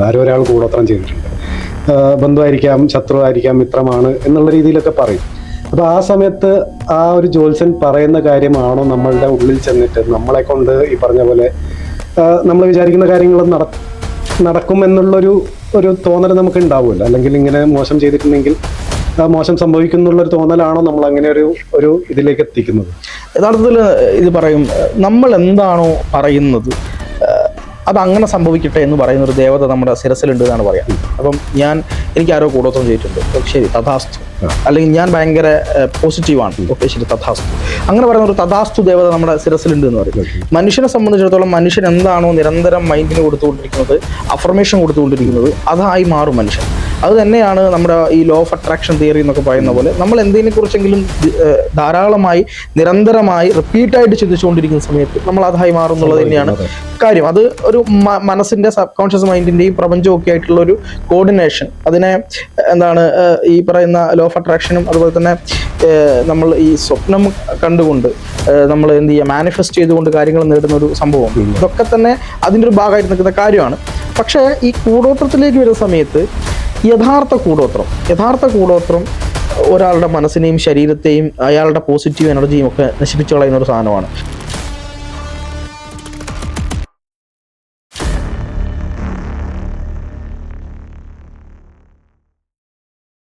ആരോ ഒരാൾ കൂടോത്രം ചെയ്തിട്ടുണ്ട്, ബന്ധുവായിരിക്കാം, ശത്രുവായിരിക്കാം, മിത്രമാണ് എന്നുള്ള രീതിയിലൊക്കെ പറയും. അപ്പോൾ ആ സമയത്ത് ആ ഒരു ജ്യോത്സ്യൻ പറയുന്ന കാര്യമാണോ നമ്മളുടെ ഉള്ളിൽ ചെന്നിട്ട് നമ്മളെ കൊണ്ട് ഈ പറഞ്ഞ പോലെ നമ്മൾ വിചാരിക്കുന്ന കാര്യങ്ങൾ നടക്കും എന്നുള്ളൊരു തോന്നൽ നമുക്ക് ഉണ്ടാവുമല്ലോ. അല്ലെങ്കിൽ ഇങ്ങനെ മോശം ചെയ്തിട്ടുണ്ടെങ്കിൽ മോശം സംഭവിക്കുന്നുള്ളൊരു തോന്നലാണോ നമ്മൾ അങ്ങനെ ഒരു ഇതിലേക്ക് എത്തിക്കുന്നത്? യഥാർത്ഥത്തിൽ ഇത് പറയും, നമ്മൾ എന്താണോ പറയുന്നത് അതങ്ങനെ സംഭവിക്കട്ടെ എന്ന് പറയുന്ന ഒരു ദേവത നമ്മുടെ ശിരസിലുണ്ട് എന്നാണ് പറയാം. അപ്പം എനിക്ക് ആരോ കൂടോത്രം ചെയ്തിട്ടുണ്ട്, ശരി തഥാസ്തു, അല്ലെങ്കിൽ ഞാൻ ഭയങ്കര പോസിറ്റീവാണ്, ഓക്കെ ശരി തഥാസ്തു, അങ്ങനെ പറയുന്ന ഒരു തഥാസ്തു ദേവത നമ്മുടെ ശിരസിലുണ്ട് എന്ന് പറയും. മനുഷ്യനെ സംബന്ധിച്ചിടത്തോളം മനുഷ്യൻ എന്താണോ നിരന്തരം മൈൻഡിന് കൊടുത്തുകൊണ്ടിരിക്കുന്നത്, അഫർമേഷൻ കൊടുത്തുകൊണ്ടിരിക്കുന്നത്, അതായി മാറും മനുഷ്യൻ. അത് തന്നെയാണ് നമ്മുടെ ഈ ലോ ഓഫ് അട്രാക്ഷൻ തിയറി എന്നൊക്കെ പറയുന്ന പോലെ നമ്മൾ എന്തിനെ കുറിച്ചെങ്കിലും ധാരാളമായി നിരന്തരമായി റിപ്പീറ്റായിട്ട് ചിന്തിച്ചുകൊണ്ടിരിക്കുന്ന സമയത്ത് നമ്മൾ അതായി മാറും എന്നുള്ളത് തന്നെയാണ് കാര്യം. അത് ഒരു മനസ്സിന്റെ സബ് കോൺഷ്യസ് മൈൻഡിന്റെയും പ്രപഞ്ചവും ഒക്കെ ആയിട്ടുള്ള ഒരു കോർഡിനേഷൻ, അതിനെ ഈ പറയുന്ന ലോ ഓഫ് അട്രാക്ഷനും അതുപോലെ തന്നെ നമ്മൾ ഈ സ്വപ്നം കണ്ടുകൊണ്ട് നമ്മൾ എന്ത് ചെയ്യുക, മാനിഫെസ്റ്റ് ചെയ്തുകൊണ്ട് കാര്യങ്ങൾ നേടുന്ന ഒരു സംഭവം, ഇതൊക്കെ തന്നെ അതിൻ്റെ ഒരു ഭാഗമായിട്ട് നിൽക്കുന്ന കാര്യമാണ്. പക്ഷേ ഈ കൂടോത്രത്തിലേക്ക് വരുന്ന സമയത്ത് യഥാർത്ഥ കൂടോത്രം ഒരാളുടെ മനസ്സിനെയും ശരീരത്തെയും അയാളുടെ പോസിറ്റീവ് എനർജിയും ഒക്കെ നശിപ്പിച്ചു കളയുന്ന ഒരു സാധനമാണ്.